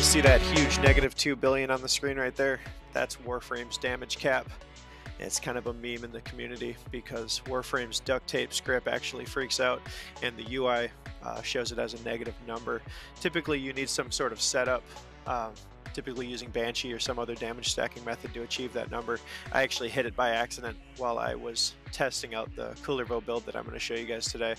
guys see that huge -2 billion on the screen right there? That's Warframe's damage cap. It's kind of a meme in the community because Warframe's duct tape script actually freaks out and the UI shows it as a negative number. Typically you need some sort of setup, typically using Banshee or some other damage stacking method to achieve that number. I actually hit it by accident while I was testing out the Kullervo build that I'm going to show you guys today.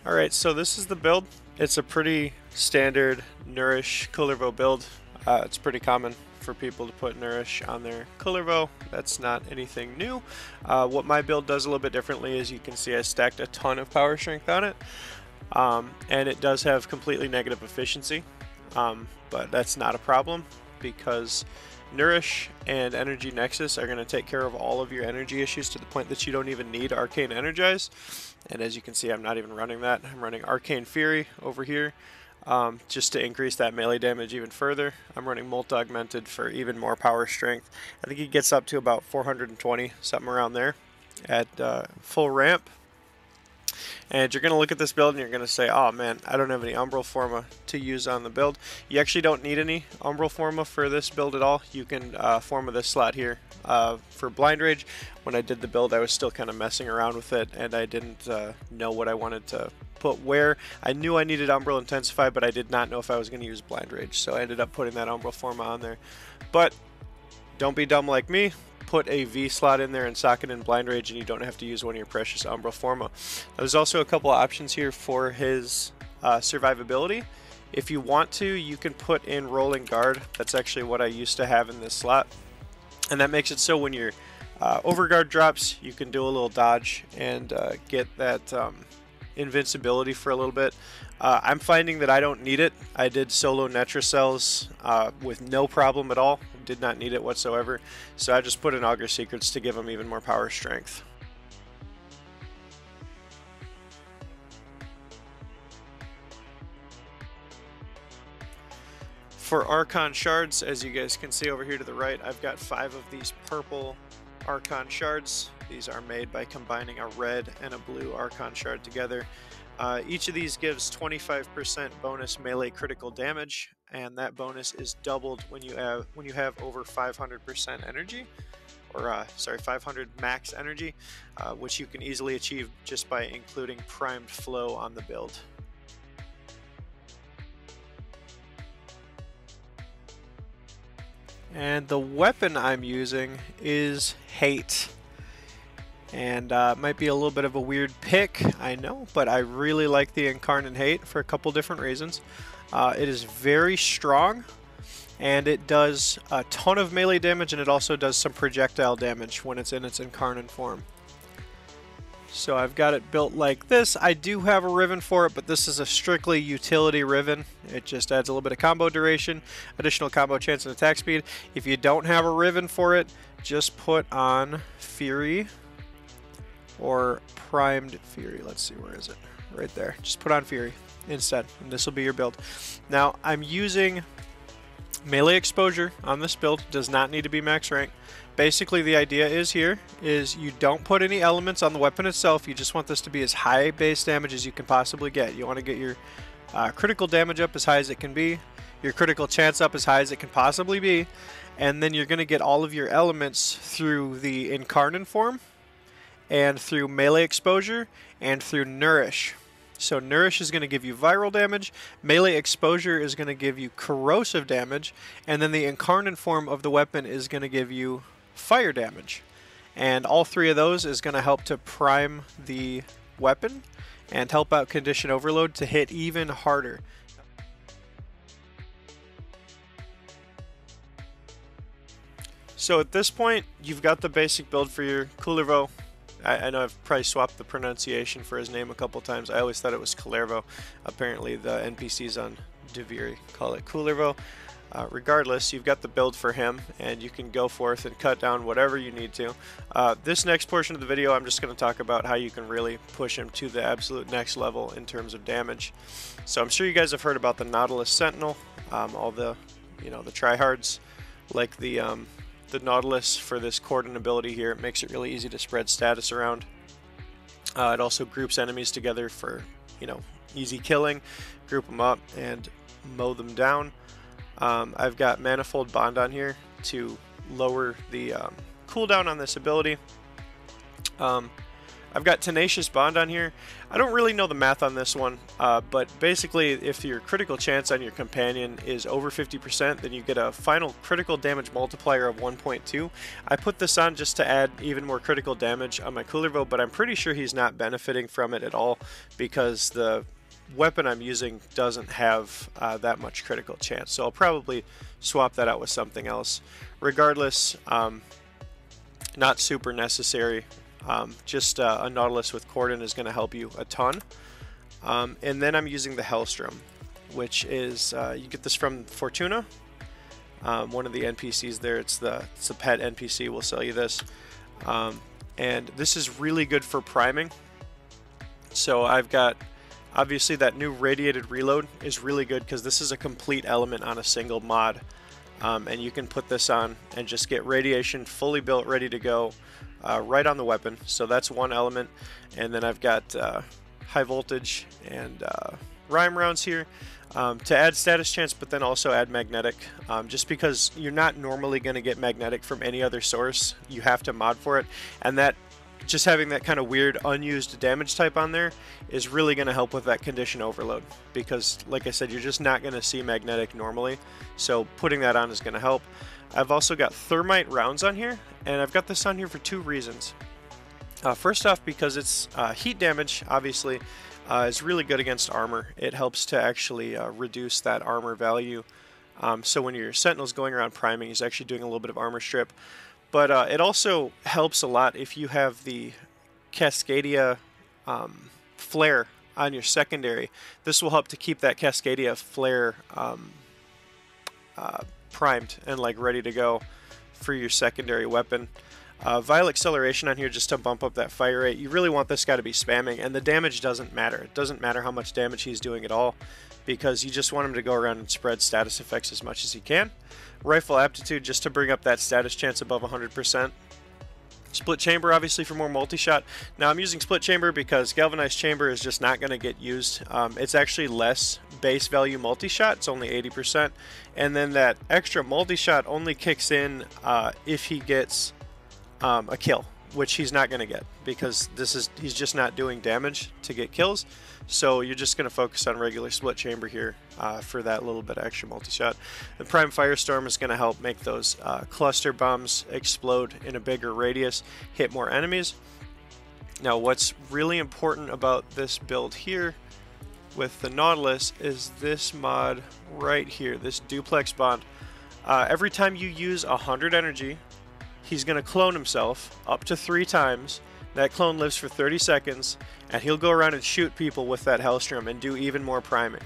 Alright, so this is the build. It's a pretty standard Nourish Kullervo build. It's pretty common for people to put Nourish on their Kullervo. That's not anything new. What my build does a little bit differently is you can see I stacked a ton of power strength on it. And it does have completely negative efficiency, but that's not a problem because Nourish and Energy Nexus are going to take care of all of your energy issues to the point that you don't even need Arcane Energize. And as you can see, I'm not even running that. I'm running Arcane Fury over here just to increase that melee damage even further. I'm running Molt Augmented for even more power strength. I think he gets up to about 420, something around there at full ramp. And you're going to look at this build and you're going to say, oh man, I don't have any Umbral Forma to use on the build. You actually don't need any Umbral Forma for this build at all. You can Forma this slot here for Blind Rage. When I did the build, I was still kind of messing around with it and I didn't know what I wanted to put where. I knew I needed Umbral Intensify, but I did not know if I was going to use Blind Rage. So I ended up putting that Umbral Forma on there. But don't be dumb like me. Put a V slot in there and socket in Blind Rage and you don't have to use one of your precious Umbral Forma. There's also a couple of options here for his survivability. If you want to, you can put in Rolling Guard. That's actually what I used to have in this slot. And that makes it so when your Overguard drops, you can do a little dodge and get that invincibility for a little bit. I'm finding that I don't need it. I did solo Netra cells with no problem at all. Did not need it whatsoever. So I just put in Augur Secrets to give him even more power strength. For Archon Shards, as you guys can see over here to the right, I've got 5 of these purple Archon Shards. These are made by combining a red and a blue Archon Shard together. Each of these gives 25% bonus melee critical damage, and that bonus is doubled when you have over 500% energy, or sorry, 500 max energy, which you can easily achieve just by including Primed Flow on the build. And the weapon I'm using is Hate. And might be a little bit of a weird pick, I know, but I really like the Incarnate Hate for a couple different reasons. It is very strong, and it does a ton of melee damage, and it also does some projectile damage when it's in its Incarnate form. So I've got it built like this. I do have a Riven for it, but this is a strictly utility Riven. It just adds a little bit of combo duration, additional combo chance and attack speed. If you don't have a Riven for it, just put on Fury or Primed Fury. Let's see, where is it? Right there. Just put on Fury instead, and this will be your build. Now, I'm using melee exposure on this build. Does not need to be max rank. Basically, the idea is you don't put any elements on the weapon itself. You just want this to be as high base damage as you can possibly get. You want to get your critical damage up as high as it can be, your critical chance up as high as it can possibly be, and then you're going to get all of your elements through the Incarnate form, and through melee exposure, and through Nourish. So Nourish is going to give you viral damage, melee exposure is going to give you corrosive damage, and then the Incarnate form of the weapon is going to give you fire damage. And all 3 of those is going to help to prime the weapon and help out Condition Overload to hit even harder. So at this point, you've got the basic build for your Kullervo. I know I've probably swapped the pronunciation for his name a couple times. I always thought it was Kullervo. Apparently the NPCs on Duviri call it Kullervo. Regardless, you've got the build for him, and you can go forth and cut down whatever you need to. This next portion of the video, I'm just going to talk about how you can really push him to the absolute next level in terms of damage. So I'm sure you guys have heard about the Nautilus Sentinel. All the, the tryhards like the Nautilus for this Cordon ability here. It makes it really easy to spread status around. It also groups enemies together for, you know, easy killing, group them up and mow them down. I've got Manifold Bond on here to lower the cooldown on this ability. Um, I've got Tenacious Bond on here. I don't really know the math on this one, but basically if your critical chance on your companion is over 50%, then you get a final critical damage multiplier of 1.2. I put this on just to add even more critical damage on my Kullervo, but I'm pretty sure he's not benefiting from it at all because the weapon I'm using doesn't have that much critical chance. So I'll probably swap that out with something else. Regardless, not super necessary. Just a Nautilus with Cordon is going to help you a ton. And then I'm using the Hellstrom, which is, you get this from Fortuna, one of the NPCs there. It's a pet NPC will sell you this. And this is really good for priming. So I've got, obviously that new Radiated Reload is really good because this is a complete element on a single mod. And you can put this on and just get radiation fully built, ready to go, right on the weapon. So that's one element. And then I've got high voltage and rhyme rounds here to add status chance, but then also add magnetic. Just because you're not normally going to get magnetic from any other source, you have to mod for it. And that just having that kind of weird unused damage type on there is really going to help with that condition overload, because like I said, you're just not going to see magnetic normally, so putting that on is going to help. I've also got thermite rounds on here, and I've got this on here for two reasons. First off, because it's heat damage, obviously, is really good against armor. It helps to actually reduce that armor value. So when your Sentinel's going around priming, he's actually doing a little bit of armor strip. But it also helps a lot if you have the Cascadia flare on your secondary. This will help to keep that Cascadia flare primed and like ready to go for your secondary weapon. Vile Acceleration on here just to bump up that fire rate. You really want this guy to be spamming, and the damage doesn't matter. It doesn't matter how much damage he's doing at all, because you just want him to go around and spread status effects as much as he can. Rifle Aptitude just to bring up that status chance above 100%. Split Chamber obviously for more multi-shot. Now I'm using Split Chamber because Galvanized Chamber is just not going to get used. It's actually less base value multi-shot, it's only 80%. And then that extra multi-shot only kicks in if he gets a kill, which he's not going to get because he's just not doing damage to get kills. So you're just going to focus on regular Split Chamber here for that little bit of extra multi-shot. The Prime Firestorm is going to help make those cluster bombs explode in a bigger radius, hit more enemies. Now what's really important about this build here with the Nautilus is this mod right here, this Duplex Bond. Every time you use 100 energy, he's going to clone himself up to 3 times. That clone lives for 30 seconds, and he'll go around and shoot people with that Hellstrom and do even more priming.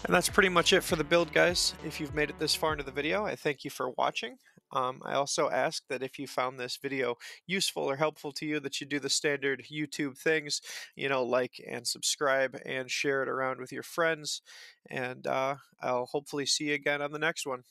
And that's pretty much it for the build, guys. If you've made it this far into the video, I thank you for watching. I also ask that if you found this video useful or helpful to you, that you do the standard YouTube things, you know, like and subscribe and share it around with your friends. And I'll hopefully see you again on the next one.